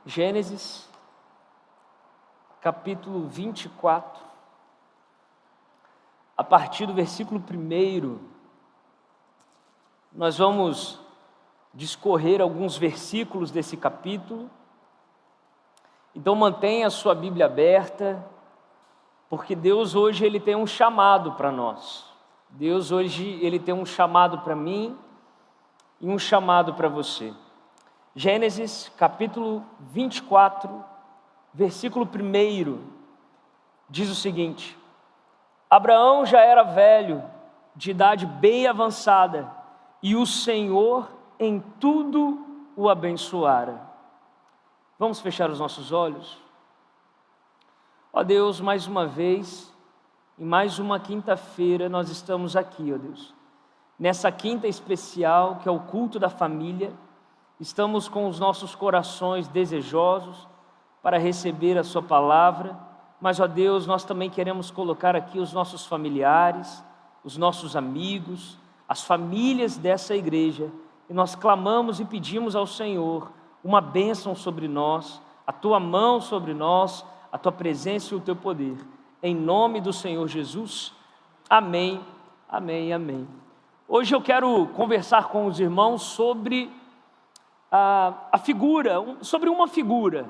Gênesis, capítulo 24, a partir do versículo 1, nós vamos discorrer alguns versículos desse capítulo. Então mantenha a sua Bíblia aberta, porque Deus hoje Ele tem um chamado para nós. Deus hoje Ele tem um chamado para mim e um chamado para você. Gênesis capítulo 24, versículo 1, diz o seguinte: Abraão já era velho, de idade bem avançada, e o Senhor em tudo o abençoara. Vamos fechar os nossos olhos? Ó Deus, mais uma vez, em mais uma quinta-feira, nós estamos aqui, ó Deus. Nessa quinta especial, que é o culto da família, estamos com os nossos corações desejosos para receber a sua palavra, mas, ó Deus, nós também queremos colocar aqui os nossos familiares, os nossos amigos, as famílias dessa igreja, e nós clamamos e pedimos ao Senhor uma bênção sobre nós, a tua mão sobre nós, a tua presença e o teu poder, em nome do Senhor Jesus, amém, amém, amém. Hoje eu quero conversar com os irmãos sobre sobre uma figura,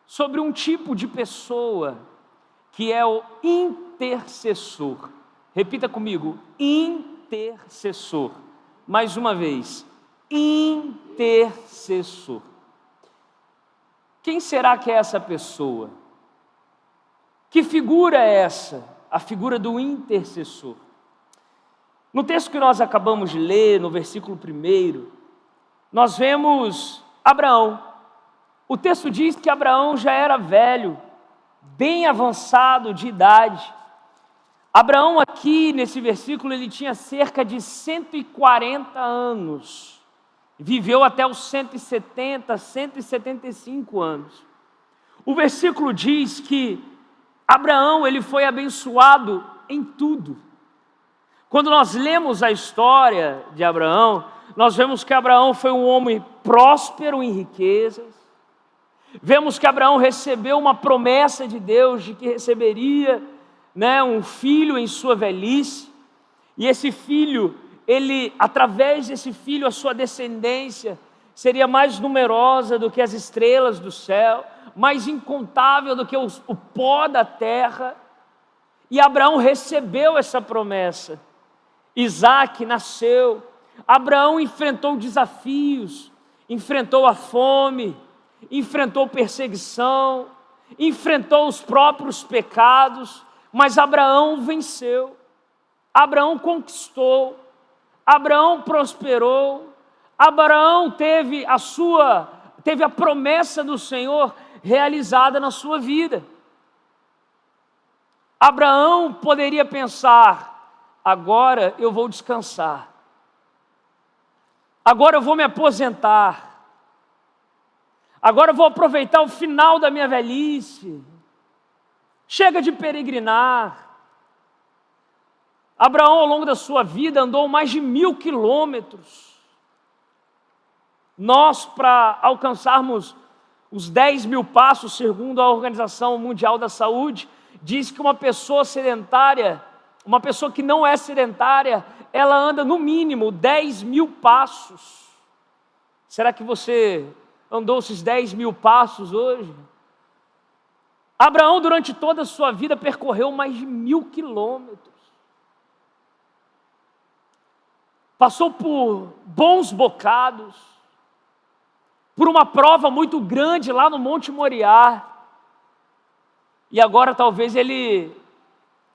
sobre um tipo de pessoa, que é o intercessor. Repita comigo: intercessor. Mais uma vez, intercessor. Quem será que é essa pessoa? Que figura é essa? A figura do intercessor. No texto que nós acabamos de ler, no versículo 1, nós vemos Abraão. O texto diz que Abraão já era velho, bem avançado de idade. Abraão aqui, nesse versículo, ele tinha cerca de 140 anos. Viveu até os 170, 175 anos. O versículo diz que Abraão, ele foi abençoado em tudo. Quando nós lemos a história de Abraão, nós vemos que Abraão foi um homem próspero em riquezas. Vemos que Abraão recebeu uma promessa de Deus de que receberia, um filho em sua velhice. E esse filho, através desse filho, a sua descendência seria mais numerosa do que as estrelas do céu, mais incontável do que o pó da terra. E Abraão recebeu essa promessa. Isaac nasceu. Abraão enfrentou desafios, enfrentou a fome, enfrentou perseguição, enfrentou os próprios pecados, mas Abraão venceu, Abraão conquistou, Abraão prosperou, Abraão teve a promessa do Senhor realizada na sua vida. Abraão poderia pensar: agora eu vou descansar, agora eu vou me aposentar, agora eu vou aproveitar o final da minha velhice, chega de peregrinar. Abraão, ao longo da sua vida, andou mais de 1000 quilômetros. Nós, para alcançarmos os 10.000 passos, segundo a Organização Mundial da Saúde, diz que uma pessoa sedentária, uma pessoa que não é sedentária, ela anda no mínimo 10.000 passos. Será que você andou esses 10.000 passos hoje? Abraão, durante toda a sua vida, percorreu mais de 1000 quilômetros. Passou por bons bocados, por uma prova muito grande lá no Monte Moriá. E agora talvez ele,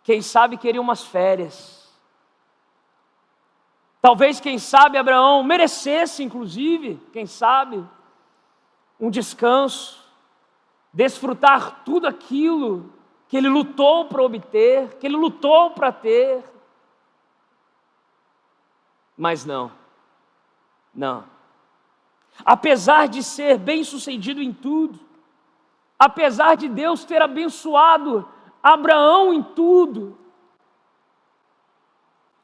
quem sabe, queria umas férias. Talvez, quem sabe, Abraão merecesse, inclusive, quem sabe, um descanso, desfrutar tudo aquilo que ele lutou para obter, que ele lutou para ter. Mas não. Apesar de ser bem-sucedido em tudo, apesar de Deus ter abençoado Abraão em tudo,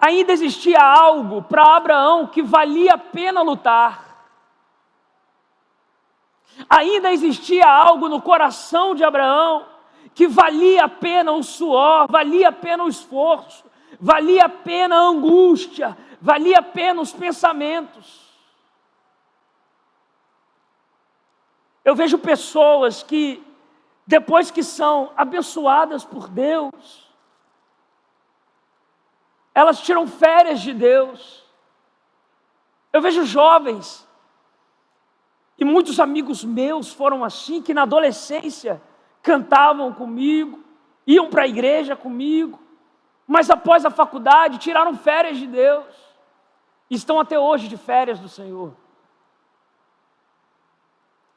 ainda existia algo para Abraão que valia a pena lutar. Ainda existia algo no coração de Abraão que valia a pena o suor, valia a pena o esforço, valia a pena a angústia, valia a pena os pensamentos. Eu vejo pessoas que, depois que são abençoadas por Deus, elas tiram férias de Deus. Eu vejo jovens, e muitos amigos meus foram assim, que na adolescência cantavam comigo, iam para a igreja comigo, mas após a faculdade tiraram férias de Deus, e estão até hoje de férias do Senhor.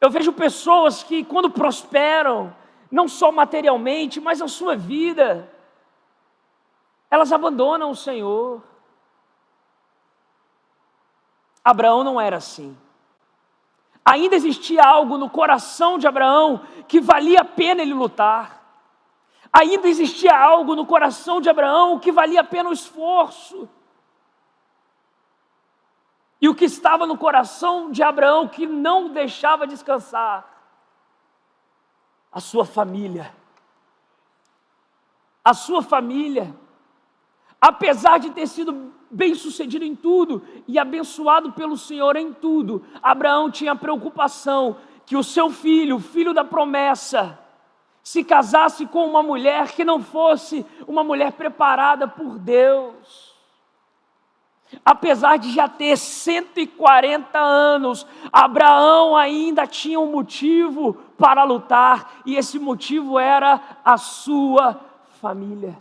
Eu vejo pessoas que, quando prosperam, não só materialmente, mas a sua vida, elas abandonam o Senhor. Abraão não era assim. Ainda existia algo no coração de Abraão que valia a pena ele lutar. Ainda existia algo no coração de Abraão que valia a pena o esforço. E o que estava no coração de Abraão que não o deixava descansar? A sua família. A sua família. Apesar de ter sido bem-sucedido em tudo e abençoado pelo Senhor em tudo, Abraão tinha a preocupação que o seu filho, o filho da promessa, se casasse com uma mulher que não fosse uma mulher preparada por Deus. Apesar de já ter 140 anos, Abraão ainda tinha um motivo para lutar, e esse motivo era a sua família.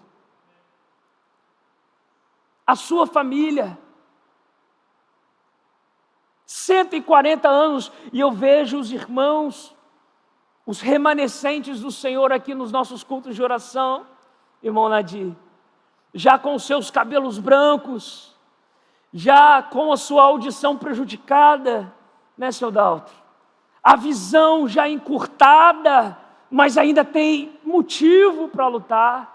A sua família. 140 anos, e eu vejo os irmãos, os remanescentes do Senhor aqui nos nossos cultos de oração, irmão Nadir, já com os seus cabelos brancos, já com a sua audição prejudicada, né, seu Dalton? A visão já encurtada, mas ainda tem motivo para lutar.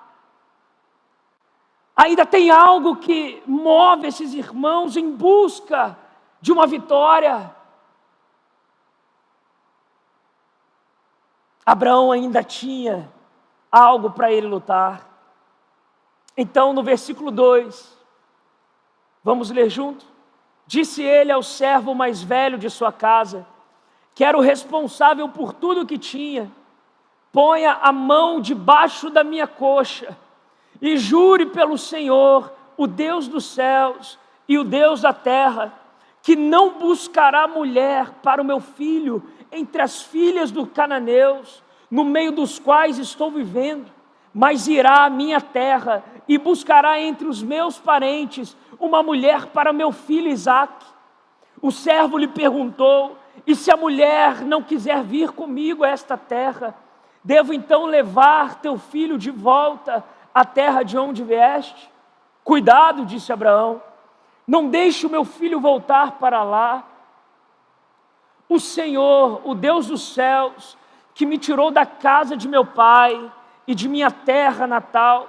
Ainda tem algo que move esses irmãos em busca de uma vitória. Abraão ainda tinha algo para ele lutar. Então, no versículo 2, vamos ler junto? Disse ele ao servo mais velho de sua casa, que era o responsável por tudo que tinha: ponha a mão debaixo da minha coxa e jure pelo Senhor, o Deus dos céus e o Deus da terra, que não buscará mulher para o meu filho entre as filhas dos cananeus, no meio dos quais estou vivendo, mas irá à minha terra e buscará entre os meus parentes uma mulher para meu filho Isaque. O servo lhe perguntou: e se a mulher não quiser vir comigo a esta terra, devo então levar teu filho de volta à terra de onde vieste? Cuidado, disse Abraão, não deixe o meu filho voltar para lá. O Senhor, o Deus dos céus, que me tirou da casa de meu pai e de minha terra natal,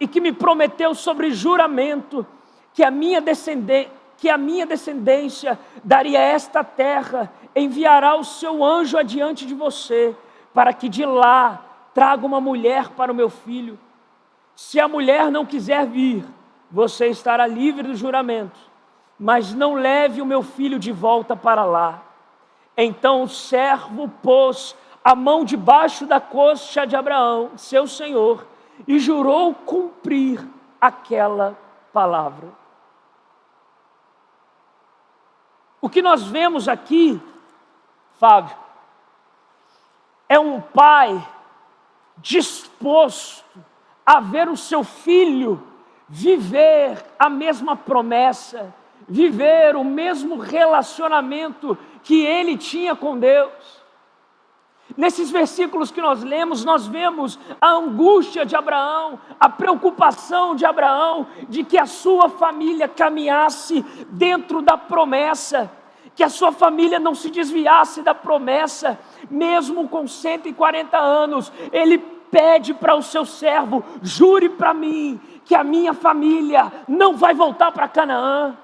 e que me prometeu sobre juramento que a minha descendência daria esta terra, enviará o seu anjo adiante de você, para que de lá traga uma mulher para o meu filho. Se a mulher não quiser vir, você estará livre do juramento, mas não leve o meu filho de volta para lá. Então o servo pôs a mão debaixo da coxa de Abraão, seu senhor, e jurou cumprir aquela palavra. O que nós vemos aqui, Fábio, é um pai disposto a ver o seu filho viver a mesma promessa, viver o mesmo relacionamento que ele tinha com Deus. Nesses versículos que nós lemos, nós vemos a angústia de Abraão, a preocupação de Abraão, de que a sua família caminhasse dentro da promessa, que a sua família não se desviasse da promessa, mesmo com 140 anos. Ele pede para o seu servo: jure para mim que a minha família não vai voltar para Canaã.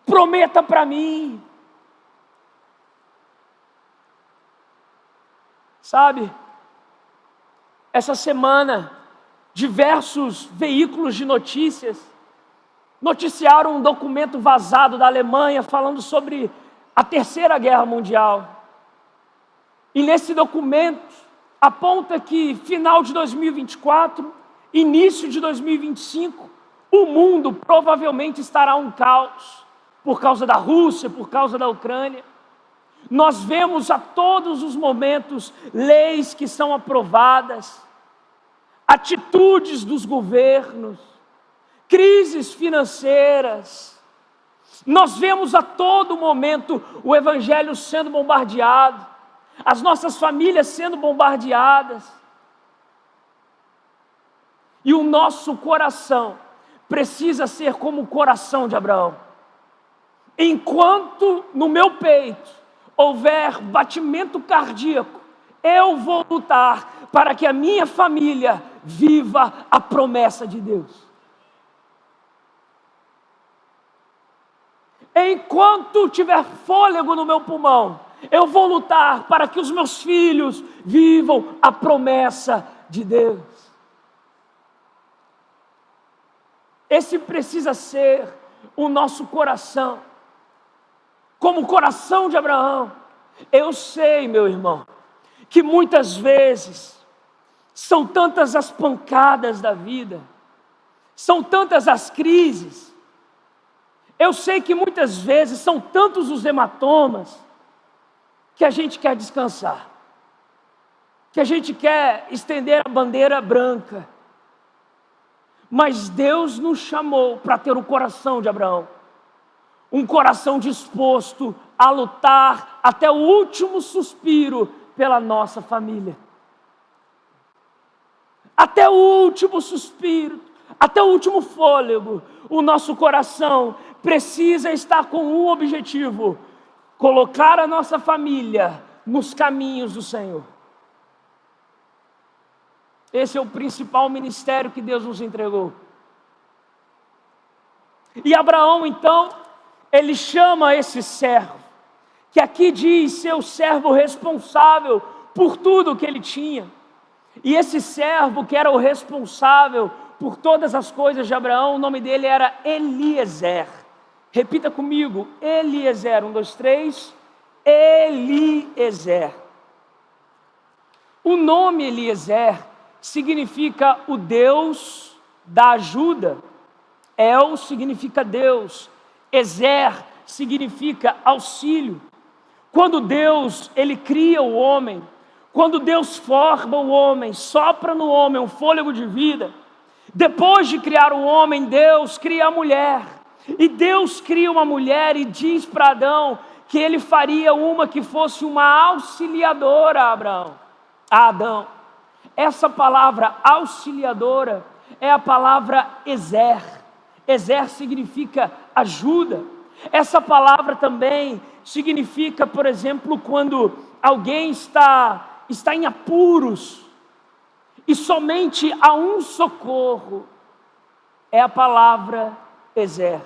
Prometa para mim. Sabe, essa semana, diversos veículos de notícias noticiaram um documento vazado da Alemanha falando sobre a Terceira Guerra Mundial. E nesse documento aponta que final de 2024, início de 2025, o mundo provavelmente estará um caos por causa da Rússia, por causa da Ucrânia. Nós vemos a todos os momentos leis que são aprovadas, atitudes dos governos, crises financeiras. Nós vemos a todo momento o evangelho sendo bombardeado, as nossas famílias sendo bombardeadas. E o nosso coração precisa ser como o coração de Abraão. Enquanto no meu peito houver batimento cardíaco, eu vou lutar para que a minha família viva a promessa de Deus. Enquanto tiver fôlego no meu pulmão, eu vou lutar para que os meus filhos vivam a promessa de Deus. Esse precisa ser o nosso coração, como o coração de Abraão. Eu sei, meu irmão, que muitas vezes são tantas as pancadas da vida, são tantas as crises. Eu sei que muitas vezes são tantos os hematomas que a gente quer descansar, que a gente quer estender a bandeira branca. Mas Deus nos chamou para ter o coração de Abraão, um coração disposto a lutar até o último suspiro pela nossa família. Até o último suspiro, até o último fôlego, o nosso coração precisa estar com um objetivo: colocar a nossa família nos caminhos do Senhor. Esse é o principal ministério que Deus nos entregou. E Abraão, então, ele chama esse servo, que aqui diz ser o servo responsável por tudo que ele tinha. E esse servo que era o responsável por todas as coisas de Abraão, o nome dele era Eliezer. Repita comigo, Eliezer. 1, 2, 3. Eliezer. O nome Eliezer significa o Deus da ajuda. El significa Deus. Ezer significa auxílio. Quando Deus, ele cria o homem, quando Deus forma o homem, sopra no homem um fôlego de vida, depois de criar o homem, Deus cria a mulher. E Deus cria uma mulher e diz para Adão que ele faria uma que fosse uma auxiliadora a Adão. Essa palavra auxiliadora é a palavra Ezer. Ezer significa ajuda. Essa palavra também significa, por exemplo, quando alguém está em apuros e somente há um socorro, é a palavra Ezer.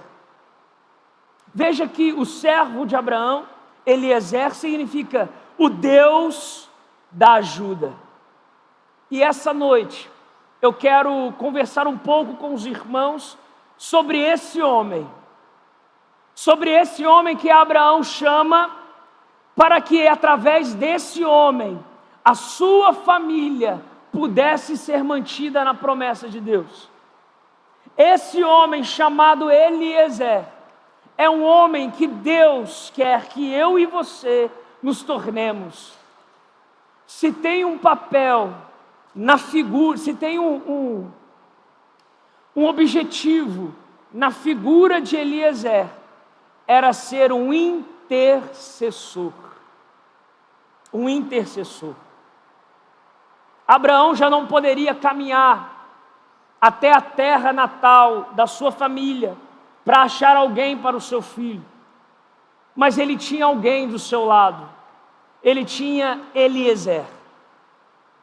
Veja que o servo de Abraão, Eliezer, significa o Deus da ajuda. E essa noite eu quero conversar um pouco com os irmãos sobre esse homem que Abraão chama, para que através desse homem a sua família pudesse ser mantida na promessa de Deus. Esse homem chamado Eliezer é um homem que Deus quer que eu e você nos tornemos. Se tem um papel na figura, se tem um objetivo na figura de Eliezer, era ser um intercessor. Um intercessor. Abraão já não poderia caminhar até a terra natal da sua família para achar alguém para o seu filho, mas ele tinha alguém do seu lado. Ele tinha Eliezer.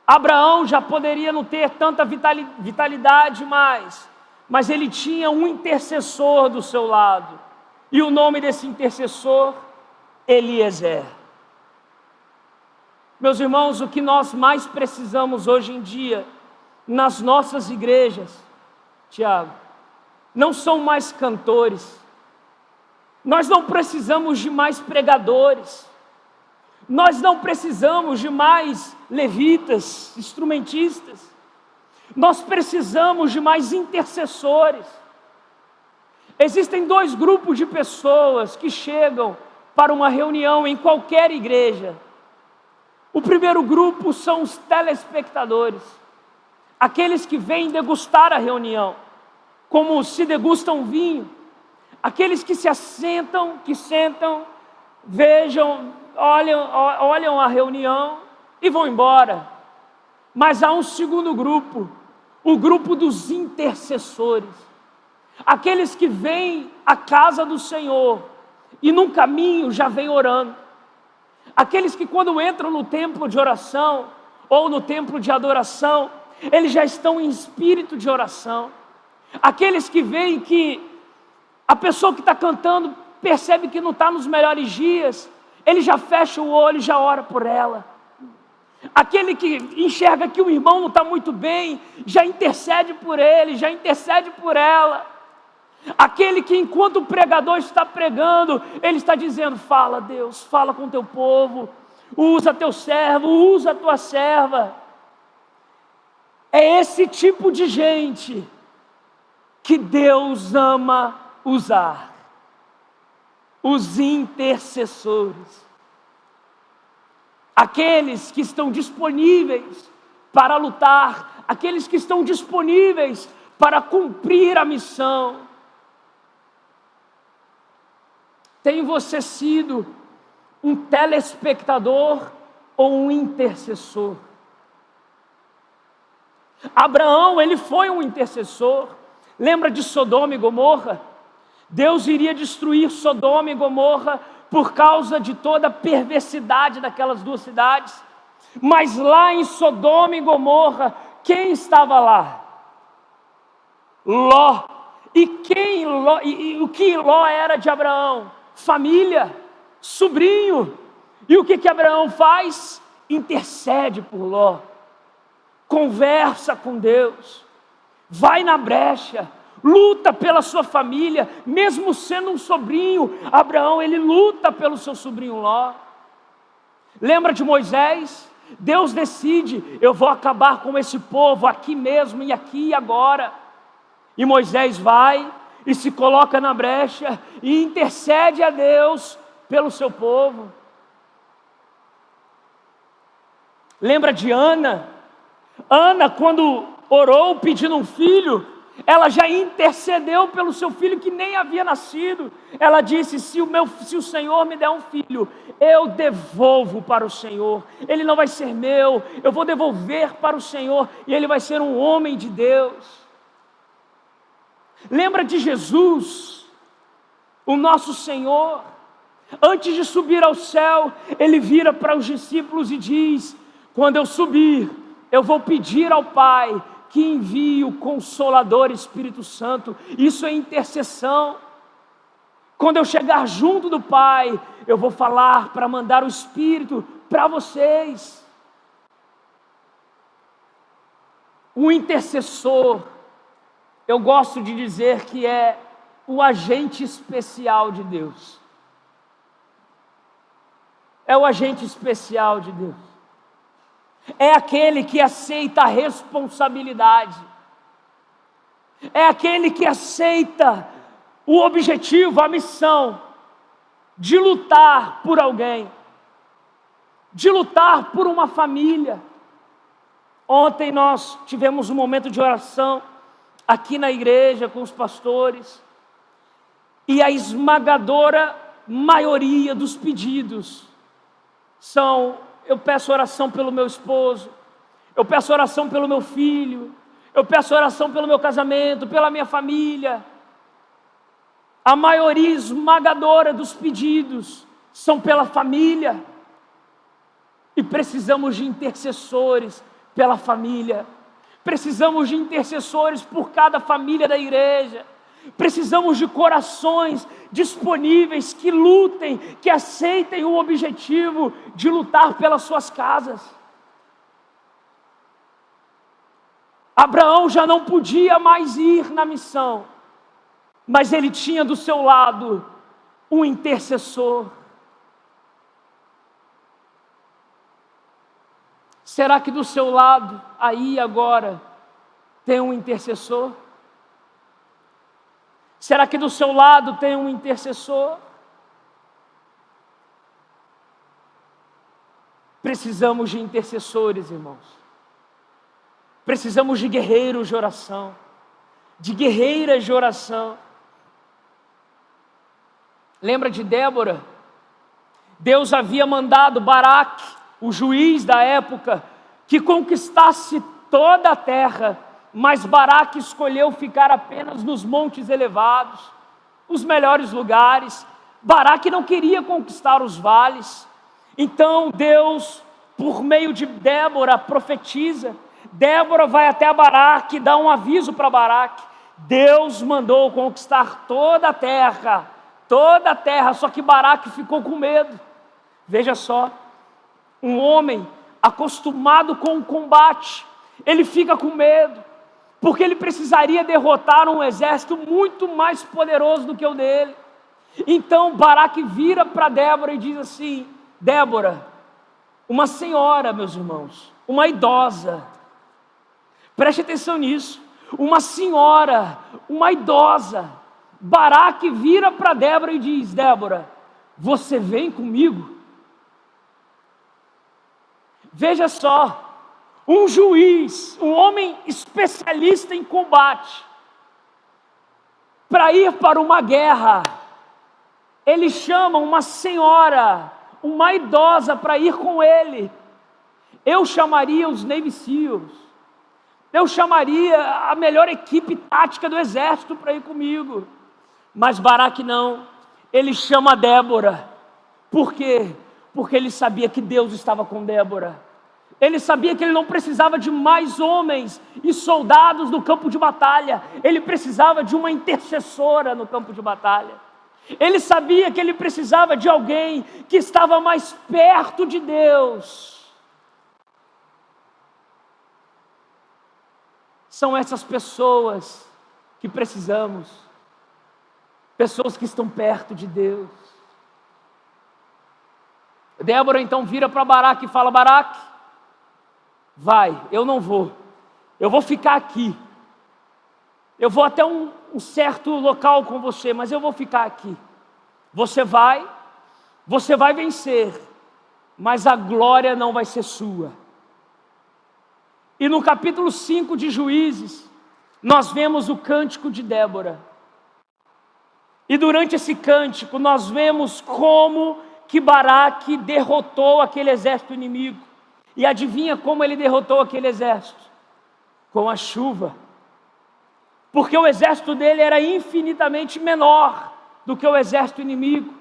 Abraão já poderia não ter tanta vitalidade mais, mas ele tinha um intercessor do seu lado. E o nome desse intercessor, Eliezer. Meus irmãos, o que nós mais precisamos hoje em dia, nas nossas igrejas, Tiago, não são mais cantores, nós não precisamos de mais pregadores, nós não precisamos de mais levitas, instrumentistas, nós precisamos de mais intercessores. Existem dois grupos de pessoas que chegam para uma reunião em qualquer igreja. O primeiro grupo são os telespectadores, aqueles que vêm degustar a reunião, como se degusta um vinho, aqueles que se assentam, que sentam, vejam, olham a reunião e vão embora. Mas há um segundo grupo, o grupo dos intercessores, aqueles que vêm à casa do Senhor e num caminho já vêm orando, aqueles que quando entram no templo de oração ou no templo de adoração, eles já estão em espírito de oração, aqueles que veem que a pessoa que está cantando percebe que não está nos melhores dias, ele já fecha o olho e já ora por ela. Aquele que enxerga que o irmão não está muito bem, já intercede por ele, já intercede por ela. Aquele que enquanto o pregador está pregando, ele está dizendo: fala Deus, fala com teu povo, usa teu servo, usa a tua serva. É esse tipo de gente que Deus ama usar, os intercessores. Aqueles que estão disponíveis para lutar, aqueles que estão disponíveis para cumprir a missão. Tem você sido um telespectador ou um intercessor? Abraão, ele foi um intercessor. Lembra de Sodoma e Gomorra? Deus iria destruir Sodoma e Gomorra por causa de toda a perversidade daquelas duas cidades. Mas lá em Sodoma e Gomorra, quem estava lá? Ló. E o que Ló era de Abraão? Família, sobrinho. E o que Abraão faz? Intercede por Ló, conversa com Deus, vai na brecha, luta pela sua família, mesmo sendo um sobrinho. Abraão, ele luta pelo seu sobrinho Ló. Lembra de Moisés? Deus decide: eu vou acabar com esse povo aqui mesmo, e aqui e agora. E Moisés vai e se coloca na brecha e intercede a Deus pelo seu povo. Lembra de Ana? Ana, quando orou pedindo um filho, ela já intercedeu pelo seu filho que nem havia nascido. Ela disse: se o Senhor me der um filho, eu devolvo para o Senhor. Ele não vai ser meu, eu vou devolver para o Senhor, e ele vai ser um homem de Deus. Lembra de Jesus, o nosso Senhor? Antes de subir ao céu, ele vira para os discípulos e diz: quando eu subir, eu vou pedir ao Pai que envie o Consolador Espírito Santo. Isso é intercessão. Quando eu chegar junto do Pai, eu vou falar para mandar o Espírito para vocês. O intercessor, eu gosto de dizer que é o agente especial de Deus. É o agente especial de Deus. É aquele que aceita a responsabilidade. É aquele que aceita o objetivo, a missão de lutar por alguém, de lutar por uma família. Ontem nós tivemos um momento de oração aqui na igreja com os pastores, e a esmagadora maioria dos pedidos são: eu peço oração pelo meu esposo, eu peço oração pelo meu filho, eu peço oração pelo meu casamento, pela minha família. A maioria esmagadora dos pedidos são pela família, e precisamos de intercessores pela família. Precisamos de intercessores por cada família da igreja. Precisamos de corações disponíveis, que lutem, que aceitem o objetivo de lutar pelas suas casas. Abraão já não podia mais ir na missão, mas ele tinha do seu lado um intercessor. Será que do seu lado, aí agora, tem um intercessor? Será que do seu lado tem um intercessor? Precisamos de intercessores, irmãos. Precisamos de guerreiros de oração, de guerreiras de oração. Lembra de Débora? Deus havia mandado Baraque, o juiz da época, que conquistasse toda a terra, mas Baraque escolheu ficar apenas nos montes elevados, os melhores lugares. Baraque não queria conquistar os vales. Então Deus, por meio de Débora, profetiza. Débora vai até Baraque, dá um aviso para Baraque. Deus mandou conquistar toda a terra, só que Baraque ficou com medo. Veja só, um homem acostumado com o combate, ele fica com medo, porque ele precisaria derrotar um exército muito mais poderoso do que o dele. Então Baraque vira para Débora e diz assim: Débora, uma senhora, meus irmãos, uma idosa, preste atenção nisso, uma senhora, uma idosa, Baraque vira para Débora e diz: Débora, você vem comigo? Veja só, um juiz, um homem especialista em combate, para ir para uma guerra, ele chama uma senhora, uma idosa para ir com ele. Eu chamaria os Navy Seals, eu chamaria a melhor equipe tática do exército para ir comigo. Mas Baraque não, ele chama Débora. Por quê? Porque ele sabia que Deus estava com Débora. Ele sabia que ele não precisava de mais homens e soldados no campo de batalha. Ele precisava de uma intercessora no campo de batalha. Ele sabia que ele precisava de alguém que estava mais perto de Deus. São essas pessoas que precisamos. Pessoas que estão perto de Deus. Débora então vira para Baraque e fala: Baraque, vai, eu não vou. Eu vou ficar aqui. Eu vou até um certo local com você, mas eu vou ficar aqui. Você vai vencer, mas a glória não vai ser sua. E no capítulo 5 de Juízes, nós vemos o cântico de Débora. E durante esse cântico, nós vemos como que Baraque derrotou aquele exército inimigo. E adivinha como ele derrotou aquele exército? Com a chuva. Porque o exército dele era infinitamente menor do que o exército inimigo.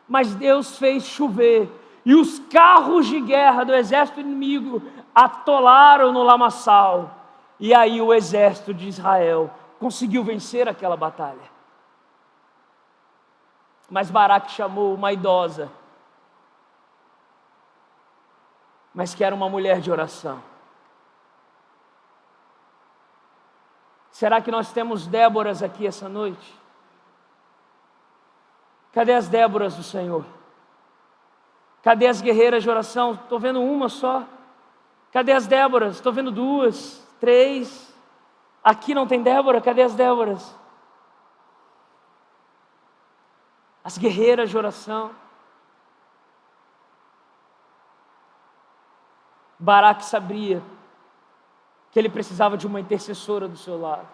Mas Deus fez chover. E os carros de guerra do exército inimigo atolaram no lamaçal. E aí o exército de Israel conseguiu vencer aquela batalha. Mas Baraque chamou uma idosa, mas que era uma mulher de oração. Será que nós temos Déboras aqui essa noite? Cadê as Déboras do Senhor? Cadê as guerreiras de oração? Estou vendo uma só. Cadê as Déboras? Estou vendo 2, 3. Aqui não tem Débora? Cadê as Déboras? As guerreiras de oração. Baraque sabia que ele precisava de uma intercessora do seu lado.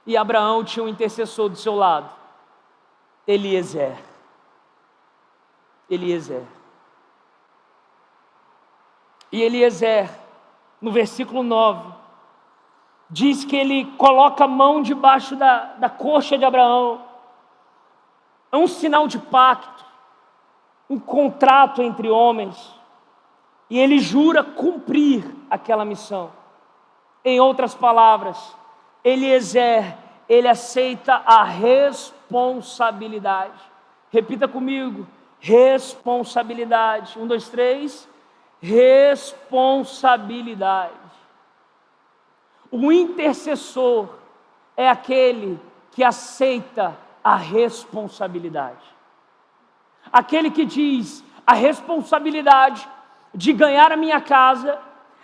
E Abraão tinha um intercessor do seu lado, Eliezer. E Eliezer, no versículo 9, diz que ele coloca a mão debaixo da coxa de Abraão. É um sinal de pacto, um contrato entre homens. E ele jura cumprir aquela missão. Em outras palavras, Eliezer, ele aceita a responsabilidade. Repita comigo: responsabilidade. 1, 2, 3. Responsabilidade. O intercessor é aquele que aceita a responsabilidade. Aquele que diz: a responsabilidade de ganhar a minha casa,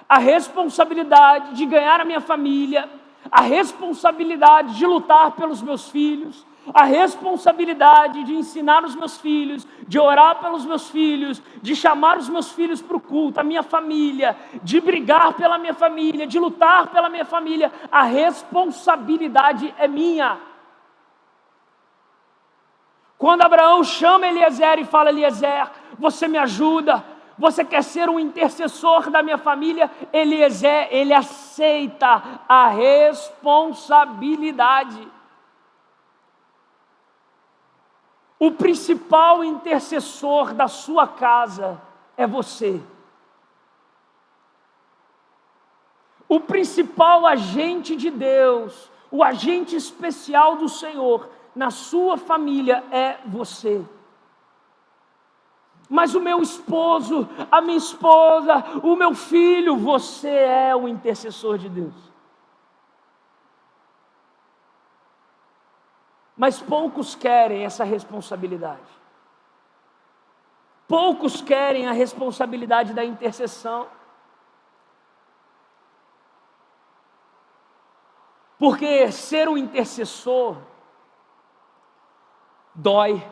a responsabilidade de ganhar a minha família, a responsabilidade de lutar pelos meus filhos, a responsabilidade de ensinar os meus filhos, de orar pelos meus filhos, de chamar os meus filhos para o culto, a minha família, de brigar pela minha família, de lutar pela minha família. A responsabilidade é minha. Quando Abraão chama Eliezer e fala: Eliezer, você me ajuda, você quer ser um intercessor da minha família? Eliezer, ele aceita a responsabilidade. O principal intercessor da sua casa é você. O principal agente de Deus, o agente especial do Senhor na sua família é você. Mas o meu esposo, a minha esposa, o meu filho, você é o intercessor de Deus. Mas poucos querem essa responsabilidade. Poucos querem a responsabilidade da intercessão. Porque ser um intercessor dói.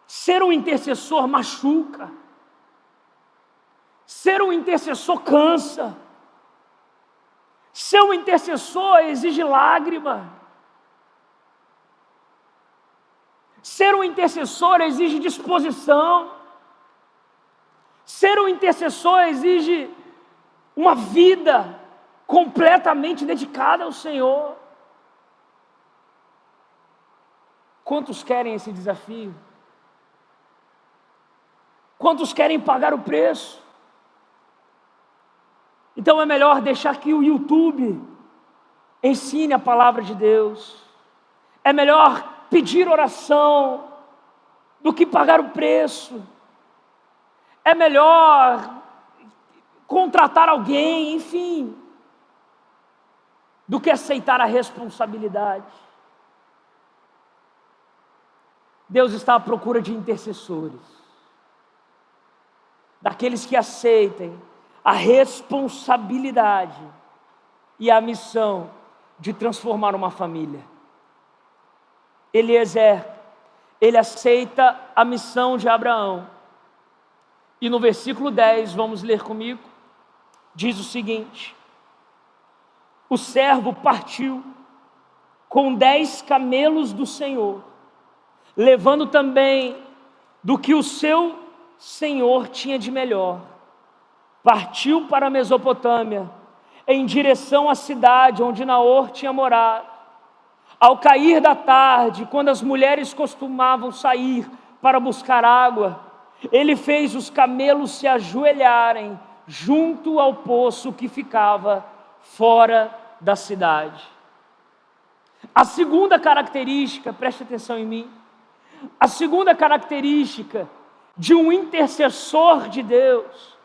Ser um intercessor machuca. Ser um intercessor cansa. Ser um intercessor exige lágrima. Ser um intercessor exige disposição. Ser um intercessor exige uma vida completamente dedicada ao Senhor. Quantos querem esse desafio? Quantos querem pagar o preço? Então é melhor deixar que o YouTube ensine a palavra de Deus. É melhor pedir oração do que pagar o preço. É melhor contratar alguém, enfim, do que aceitar a responsabilidade. Deus está à procura de intercessores, daqueles que aceitem a responsabilidade e a missão de transformar uma família. Eliezer, ele aceita a missão de Abraão. E no versículo 10, vamos ler comigo, diz o seguinte: o servo partiu com 10 camelos do Senhor, levando também do que o seu Senhor tinha de melhor. Partiu para a Mesopotâmia, em direção à cidade onde Naor tinha morado. Ao cair da tarde, quando as mulheres costumavam sair para buscar água, ele fez os camelos se ajoelharem junto ao poço que ficava fora da cidade. A segunda característica, preste atenção em mim, a segunda característica de um intercessor de Deus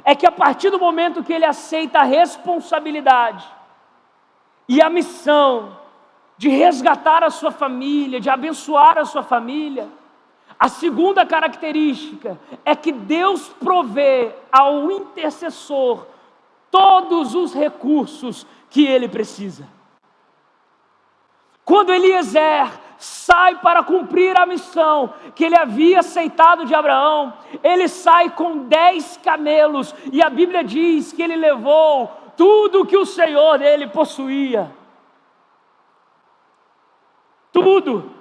é que a partir do momento que ele aceita a responsabilidade e a missão de resgatar a sua família, de abençoar a sua família, a segunda característica é que Deus provê ao intercessor todos os recursos que ele precisa. Quando Eliezer sai para cumprir a missão que ele havia aceitado de Abraão, ele sai com 10 camelos, e a Bíblia diz que ele levou tudo que o Senhor dele possuía. Tudo,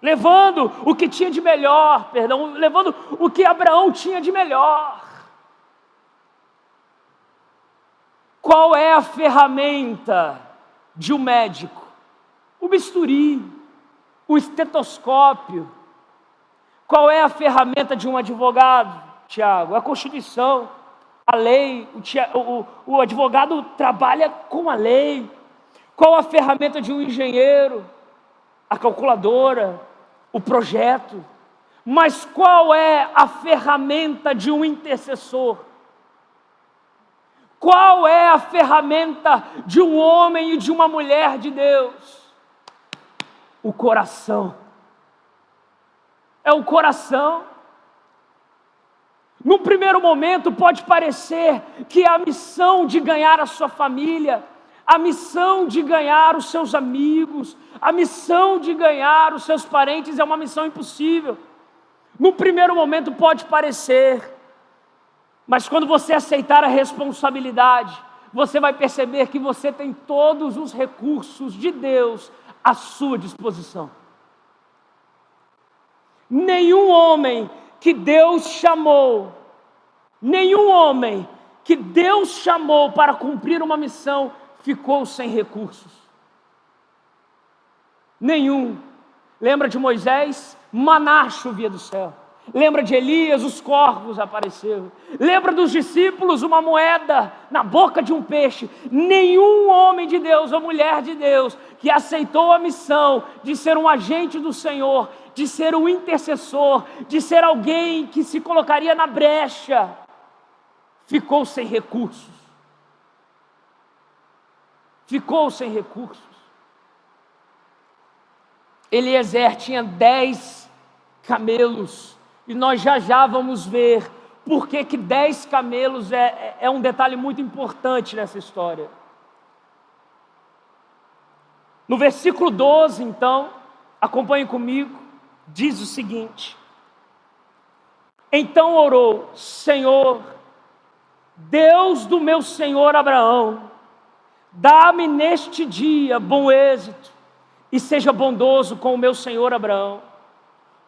levando o que tinha de melhor, levando o que Abraão tinha de melhor. Qual é a ferramenta de um médico? O bisturi, o estetoscópio. Qual é a ferramenta de um advogado, Tiago? A Constituição. A lei, o advogado trabalha com a lei. Qual a ferramenta de um engenheiro? A calculadora, o projeto. Mas qual é a ferramenta de um intercessor? Qual é a ferramenta de um homem e de uma mulher de Deus? O coração. É o coração. Num primeiro momento pode parecer que a missão de ganhar a sua família, a missão de ganhar os seus amigos, a missão de ganhar os seus parentes é uma missão impossível. No primeiro momento pode parecer, mas quando você aceitar a responsabilidade, você vai perceber que você tem todos os recursos de Deus à sua disposição. Nenhum homem que Deus chamou para cumprir uma missão ficou sem recursos. Nenhum. Lembra de Moisés? Maná chovia do céu. Lembra de Elias? Os corvos apareceram. Lembra dos discípulos? Uma moeda na boca de um peixe. Nenhum homem de Deus ou mulher de Deus que aceitou a missão de ser um agente do Senhor, de ser um intercessor, de ser alguém que se colocaria na brecha, ficou sem recursos. Ficou sem recursos. Eliezer tinha 10 camelos, e nós já vamos ver por que 10 camelos é um detalhe muito importante nessa história. No versículo 12, então, acompanhe comigo, diz o seguinte: então orou: Senhor, Deus do meu senhor Abraão, dá-me neste dia bom êxito, e seja bondoso com o meu senhor Abraão.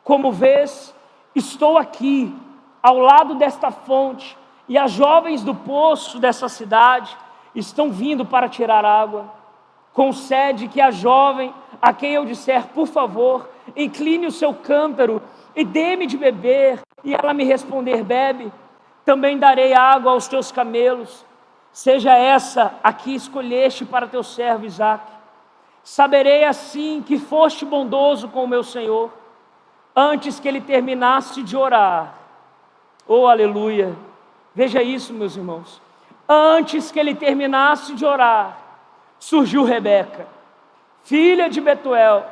Como vês, estou aqui, ao lado desta fonte, e as jovens do poço dessa cidade estão vindo para tirar água. Concede que a jovem, a quem eu disser, por favor, incline o seu cântaro e dê-me de beber, e ela me responder, bebe, também darei água aos teus camelos. Seja essa a que escolheste para teu servo Isaque. Saberei assim que foste bondoso com o meu Senhor. Antes que ele terminasse de orar, oh aleluia, veja isso, meus irmãos, antes que ele terminasse de orar, surgiu Rebeca, filha de Betuel,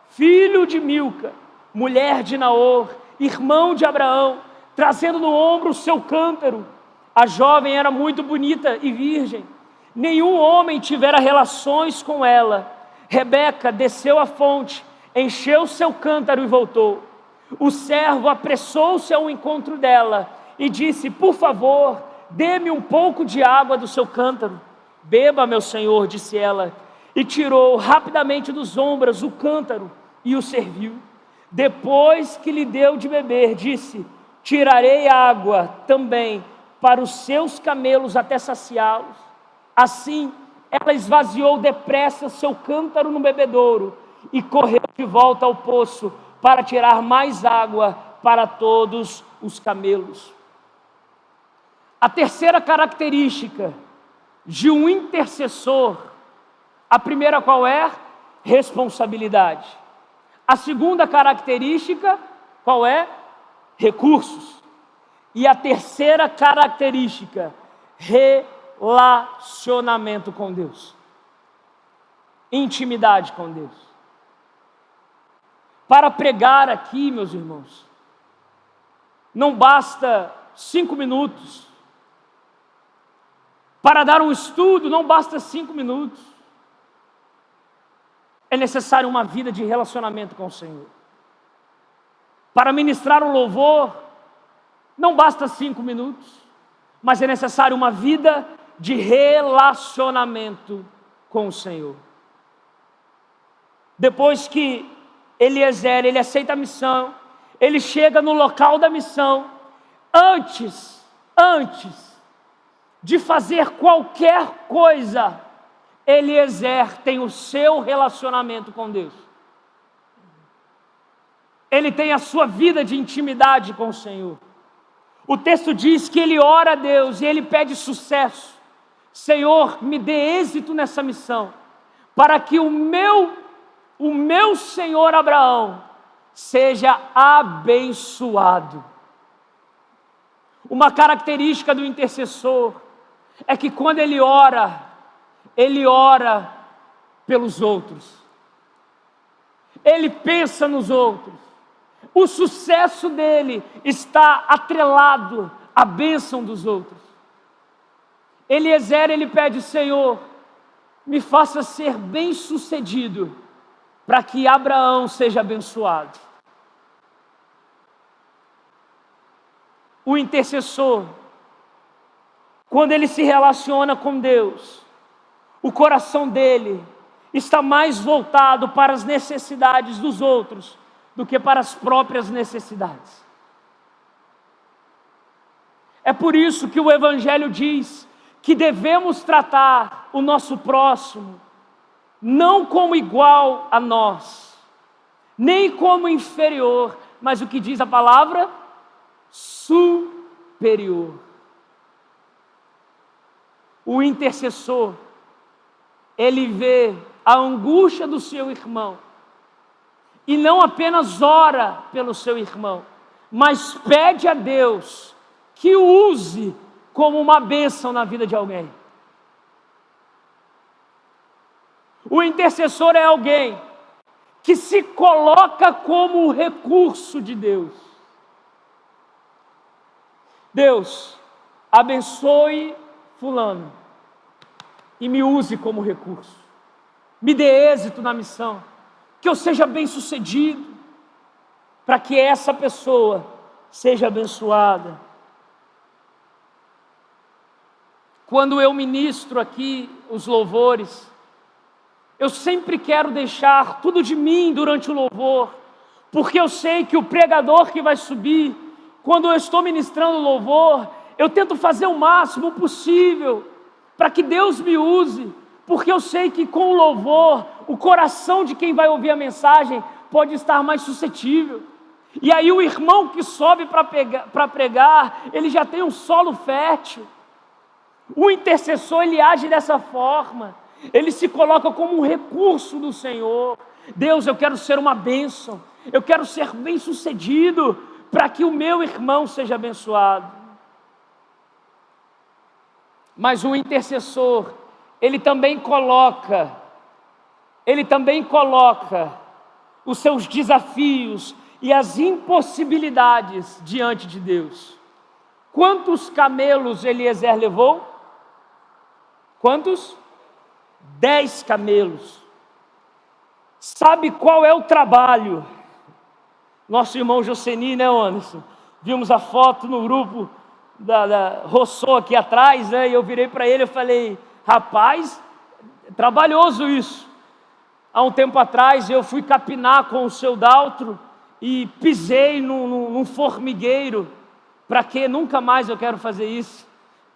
filho de Milca, mulher de Naor, irmão de Abraão, trazendo no ombro o seu cântaro. A jovem era muito bonita e virgem, nenhum homem tivera relações com ela. Rebeca desceu à fonte, encheu seu cântaro e voltou. O servo apressou-se ao encontro dela e disse, por favor, dê-me um pouco de água do seu cântaro. Beba, meu senhor, disse ela, e tirou rapidamente dos ombros o cântaro e o serviu. Depois que lhe deu de beber, disse, tirarei água também para os seus camelos até saciá-los. Assim, ela esvaziou depressa seu cântaro no bebedouro e correu de volta ao poço para tirar mais água para todos os camelos. A terceira característica de um intercessor, a primeira qual é? Responsabilidade. A segunda característica, qual é? Recursos. E a terceira característica, relacionamento com Deus. Intimidade com Deus. Para pregar aqui, meus irmãos, não basta 5 minutos. Para dar um estudo, não basta 5 minutos. É necessário uma vida de relacionamento com o Senhor. Para ministrar um louvor, não basta 5 minutos, mas é necessário uma vida de relacionamento com o Senhor. Depois que Eliezer, ele aceita a missão, ele chega no local da missão, antes de fazer qualquer coisa, Eliezer tem o seu relacionamento com Deus. Ele tem a sua vida de intimidade com o Senhor. O texto diz que ele ora a Deus e ele pede sucesso. Senhor, me dê êxito nessa missão, para que o meu senhor Abraão seja abençoado. Uma característica do intercessor é que quando ele ora pelos outros. Ele pensa nos outros. O sucesso dele está atrelado à bênção dos outros. Eliezer, ele pede: Senhor, me faça ser bem-sucedido, para que Abraão seja abençoado. O intercessor, quando ele se relaciona com Deus, o coração dele está mais voltado para as necessidades dos outros do que para as próprias necessidades. É por isso que o Evangelho diz que devemos tratar o nosso próximo não como igual a nós, nem como inferior, mas o que diz a palavra? Superior. O intercessor, ele vê a angústia do seu irmão e não apenas ora pelo seu irmão, mas pede a Deus que o use como uma bênção na vida de alguém. O intercessor é alguém que se coloca como o recurso de Deus. Deus, abençoe fulano e me use como recurso. Me dê êxito na missão, que eu seja bem-sucedido, para que essa pessoa seja abençoada. Quando eu ministro aqui os louvores, eu sempre quero deixar tudo de mim durante o louvor, porque eu sei que o pregador que vai subir, quando eu estou ministrando o louvor, eu tento fazer o máximo possível para que Deus me use, porque eu sei que com o louvor, o coração de quem vai ouvir a mensagem pode estar mais suscetível. E aí o irmão que sobe para pregar, ele já tem um solo fértil. O intercessor, ele age dessa forma, ele se coloca como um recurso do Senhor. Deus, eu quero ser uma bênção, eu quero ser bem-sucedido, para que o meu irmão seja abençoado. Mas o intercessor, ele também coloca os seus desafios e as impossibilidades diante de Deus. Quantos camelos Eliezer levou? Quantos? 10 camelos. Sabe qual é o trabalho? Nosso irmão Joseni, né, Anderson? Vimos a foto no grupo da Rossô aqui atrás, né? E eu virei para ele e falei: rapaz, trabalhoso isso. Há um tempo atrás eu fui capinar com o seu Daltro e pisei num formigueiro. Para que nunca mais eu quero fazer isso?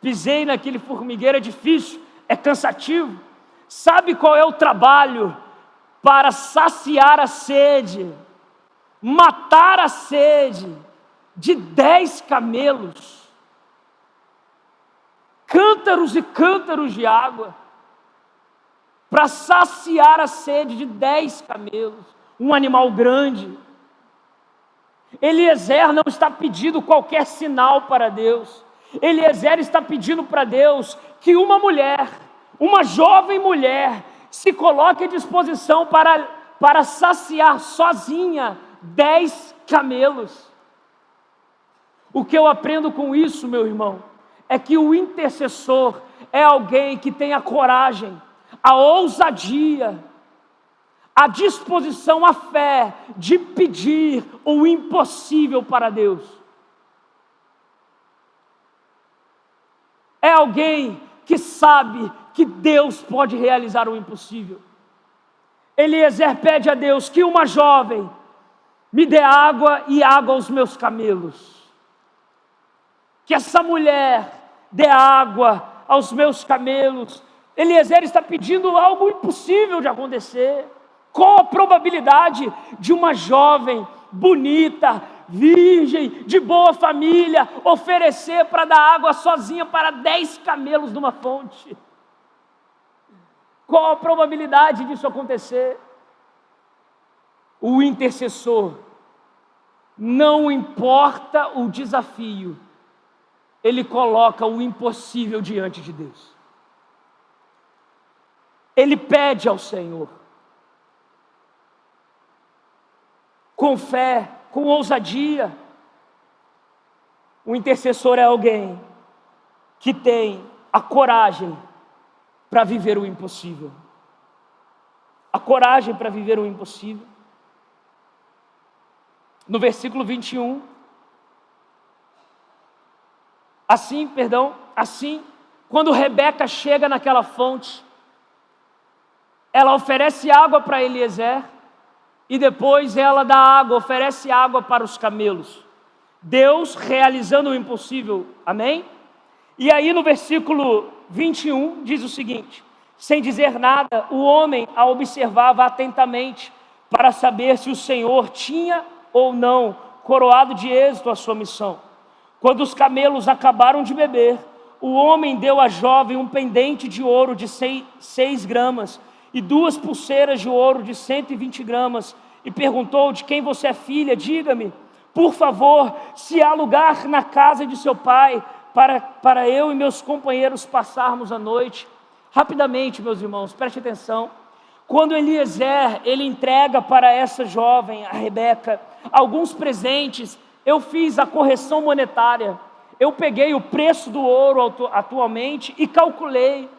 Pisei naquele formigueiro, é difícil, é cansativo. Sabe qual é o trabalho para saciar a sede, matar a sede de 10 camelos? Cântaros e cântaros de água, para saciar a sede de 10 camelos, um animal grande. Eliezer não está pedindo qualquer sinal para Deus. Eliezer está pedindo para Deus que uma mulher, uma jovem mulher, se coloque à disposição para saciar sozinha 10 camelos. O que eu aprendo com isso, meu irmão, é que o intercessor é alguém que tem a coragem, a ousadia, a disposição, a fé de pedir o impossível para Deus. É alguém que sabe que Deus pode realizar o impossível. Eliezer pede a Deus que uma jovem me dê água e água aos meus camelos. Que essa mulher dê água aos meus camelos. Eliezer está pedindo algo impossível de acontecer. Qual a probabilidade de uma jovem, bonita, virgem, de boa família, oferecer para dar água sozinha para 10 camelos numa fonte? Qual a probabilidade disso acontecer? O intercessor, não importa o desafio, ele coloca o impossível diante de Deus. Ele pede ao Senhor, com fé, com ousadia. O intercessor é alguém que tem a coragem para viver o impossível. A coragem para viver o impossível. No versículo 21, assim, quando Rebeca chega naquela fonte, ela oferece água para Eliezer, e depois ela dá água, oferece água para os camelos. Deus realizando o impossível, amém? E aí no versículo 21 diz o seguinte: sem dizer nada, o homem a observava atentamente, para saber se o Senhor tinha ou não coroado de êxito a sua missão. Quando os camelos acabaram de beber, o homem deu à jovem um pendente de ouro de 6 gramas, e 2 pulseiras de ouro de 120 gramas, e perguntou: de quem você é filha? Diga-me, por favor, se há lugar na casa de seu pai, para eu e meus companheiros passarmos a noite. Rapidamente, meus irmãos, preste atenção. Quando Eliezer, ele entrega para essa jovem, a Rebeca, alguns presentes, eu fiz a correção monetária, eu peguei o preço do ouro atualmente e calculei,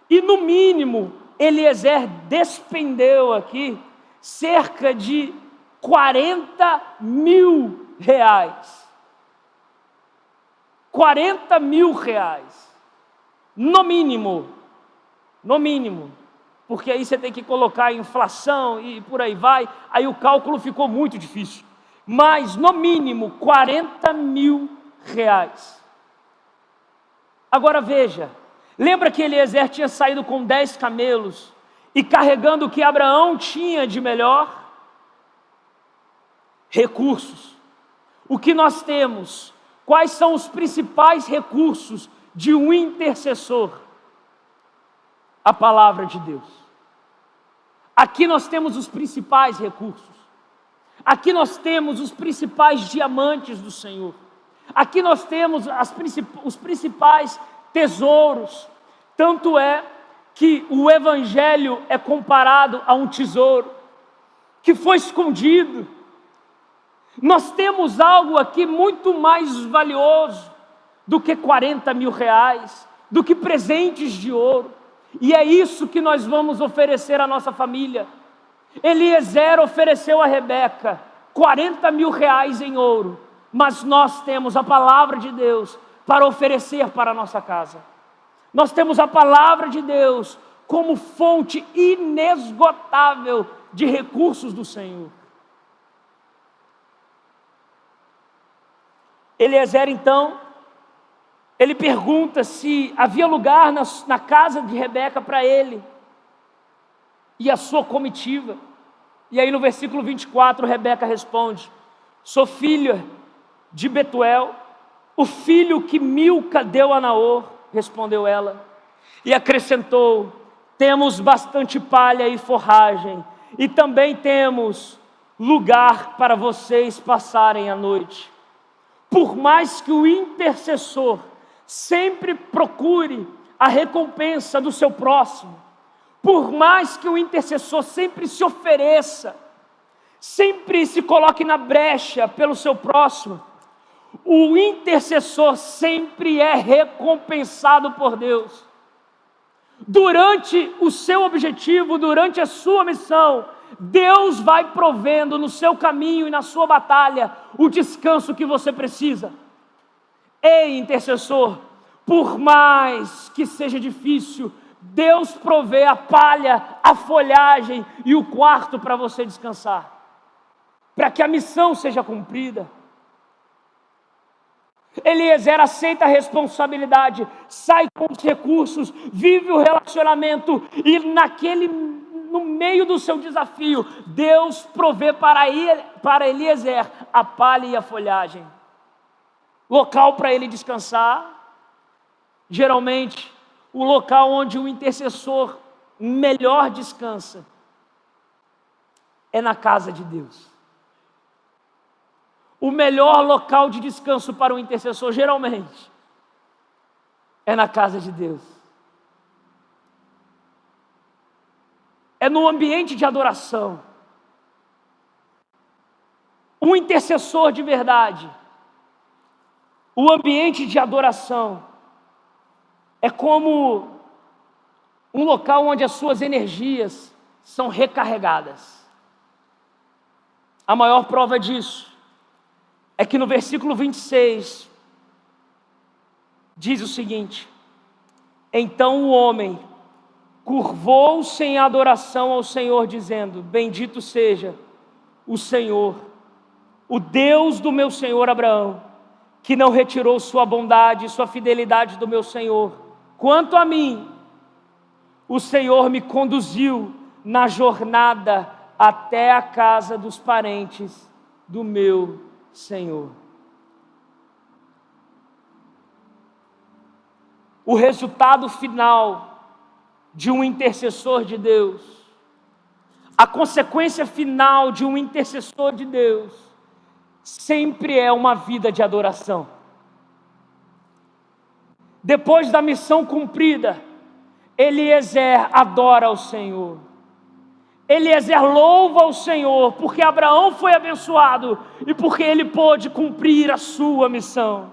e no mínimo, Eliezer despendeu aqui cerca de 40 mil reais. 40 mil reais. No mínimo. Porque aí você tem que colocar a inflação e por aí vai. Aí o cálculo ficou muito difícil. Mas no mínimo 40 mil reais. Agora veja. Lembra que Eliezer tinha saído com 10 camelos e carregando o que Abraão tinha de melhor? Recursos. O que nós temos? Quais são os principais recursos de um intercessor? A palavra de Deus. Aqui nós temos os principais recursos. Aqui nós temos os principais diamantes do Senhor. Aqui nós temos os principais tesouros. Tanto é que o evangelho é comparado a um tesouro que foi escondido. Nós temos algo aqui muito mais valioso do que 40 mil reais, do que presentes de ouro. E é isso que nós vamos oferecer à nossa família. Eliezer ofereceu a Rebeca 40 mil reais em ouro, mas nós temos a palavra de Deus para oferecer para a nossa casa. Nós temos a palavra de Deus como fonte inesgotável de recursos do Senhor. Eliezer, então, ele pergunta se havia lugar na casa de Rebeca para ele e a sua comitiva. E aí no versículo 24, Rebeca responde: sou filha de Betuel, o filho que Milca deu a Naor, respondeu ela. E acrescentou: temos bastante palha e forragem, e também temos lugar para vocês passarem a noite. Por mais que o intercessor sempre procure a recompensa do seu próximo, por mais que o intercessor sempre se ofereça, sempre se coloque na brecha pelo seu próximo, o intercessor sempre é recompensado por Deus. Durante o seu objetivo, durante a sua missão, Deus vai provendo no seu caminho e na sua batalha o descanso que você precisa. Ei, intercessor, por mais que seja difícil, Deus provê a palha, a folhagem e o quarto para você descansar, para que a missão seja cumprida. Eliezer aceita a responsabilidade, sai com os recursos, vive o relacionamento, e no meio do seu desafio, Deus provê para Eliezer a palha e a folhagem, local para ele descansar. Geralmente, o local onde o intercessor melhor descansa é na casa de Deus. O melhor local de descanso para o intercessor, geralmente, é na casa de Deus. É no ambiente de adoração. Um intercessor de verdade, o ambiente de adoração, é como um local onde as suas energias são recarregadas. A maior prova disso é que no versículo 26 diz o seguinte: então o homem curvou-se em adoração ao Senhor, dizendo: bendito seja o Senhor, o Deus do meu senhor Abraão, que não retirou sua bondade e sua fidelidade do meu senhor. Quanto a mim, o Senhor me conduziu na jornada até a casa dos parentes do meu Senhor. O resultado final de um intercessor de Deus, a consequência final de um intercessor de Deus, sempre é uma vida de adoração. Depois da missão cumprida, Eliezer adora ao Senhor. Eliezer louva ao Senhor, porque Abraão foi abençoado e porque ele pôde cumprir a sua missão.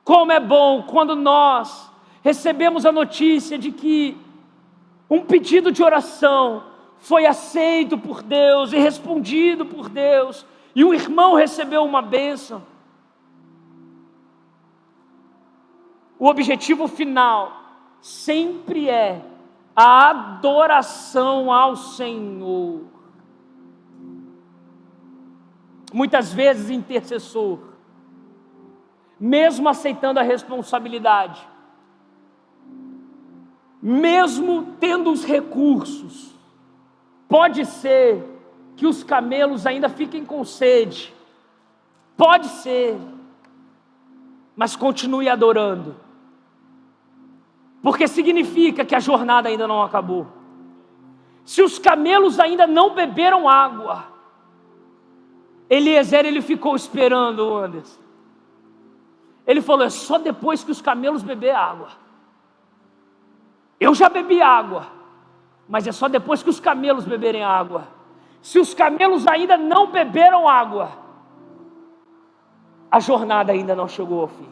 Como é bom quando nós recebemos a notícia de que um pedido de oração foi aceito por Deus e respondido por Deus, e um irmão recebeu uma bênção. O objetivo final sempre é a adoração ao Senhor. Muitas vezes, intercessor, mesmo aceitando a responsabilidade, mesmo tendo os recursos, pode ser que os camelos ainda fiquem com sede, pode ser, mas continue adorando, porque significa que a jornada ainda não acabou. Se os camelos ainda não beberam água, Eliezer, ele ficou esperando, Anderson. Ele falou: é só depois que os camelos beberem água. Eu já bebi água, mas é só depois que os camelos beberem água. Se os camelos ainda não beberam água, a jornada ainda não chegou ao fim.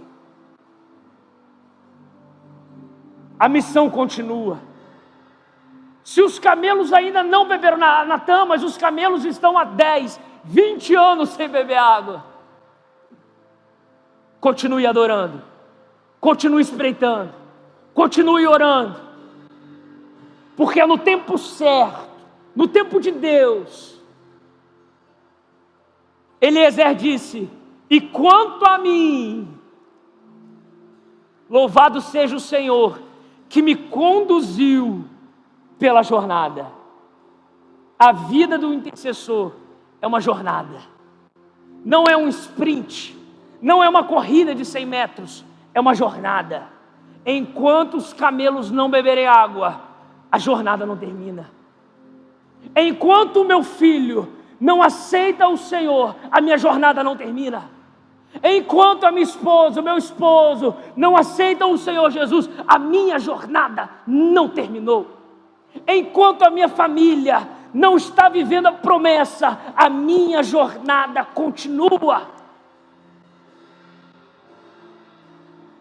A missão continua. Se os camelos ainda não beberam, Natan, mas os camelos estão há 10, 20 anos sem beber água. Continue adorando, continue espreitando, continue orando, porque é no tempo certo, no tempo de Deus. Eliezer disse: e quanto a mim, louvado seja o Senhor, que me conduziu pela jornada. A vida do intercessor é uma jornada, não é um sprint, não é uma corrida de 100 metros, é uma jornada. Enquanto os camelos não beberem água, a jornada não termina. Enquanto o meu filho não aceita o Senhor, a minha jornada não termina. Enquanto a minha esposa, o meu esposo não aceitam o Senhor Jesus, a minha jornada não terminou. Enquanto a minha família não está vivendo a promessa, a minha jornada continua.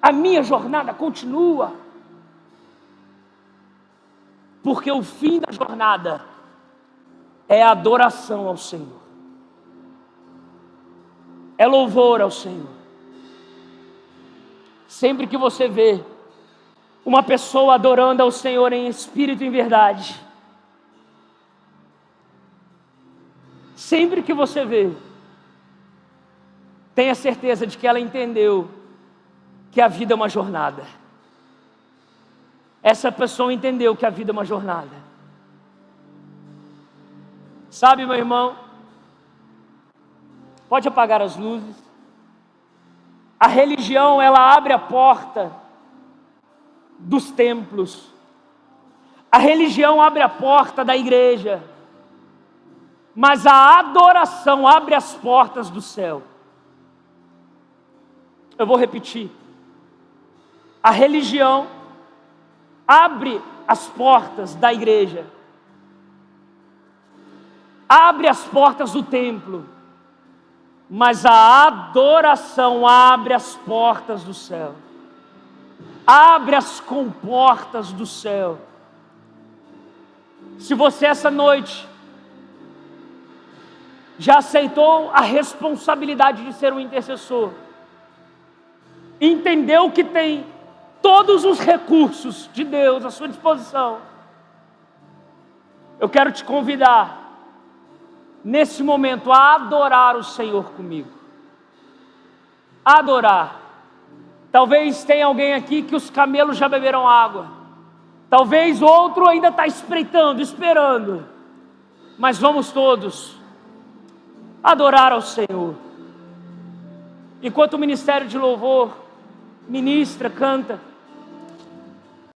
A minha jornada continua. Porque o fim da jornada é a adoração ao Senhor. É louvor ao Senhor. Sempre que você vê uma pessoa adorando ao Senhor em espírito e em verdade, sempre que você vê, tenha certeza de que ela entendeu que a vida é uma jornada. Essa pessoa entendeu que a vida é uma jornada. Sabe, meu irmão, pode apagar as luzes. A religião, ela abre a porta dos templos. A religião abre a porta da igreja. Mas a adoração abre as portas do céu. Eu vou repetir. A religião abre as portas da igreja. Abre as portas do templo. Mas a adoração abre as portas do céu. Abre as comportas do céu. Se você essa noite já aceitou a responsabilidade de ser um intercessor, entendeu que tem todos os recursos de Deus à sua disposição, eu quero te convidar, nesse momento, a adorar o Senhor comigo. Adorar. Talvez tenha alguém aqui que os camelos já beberam água. Talvez outro ainda está espreitando, esperando. Mas vamos todos adorar ao Senhor. Enquanto o ministério de louvor ministra, canta,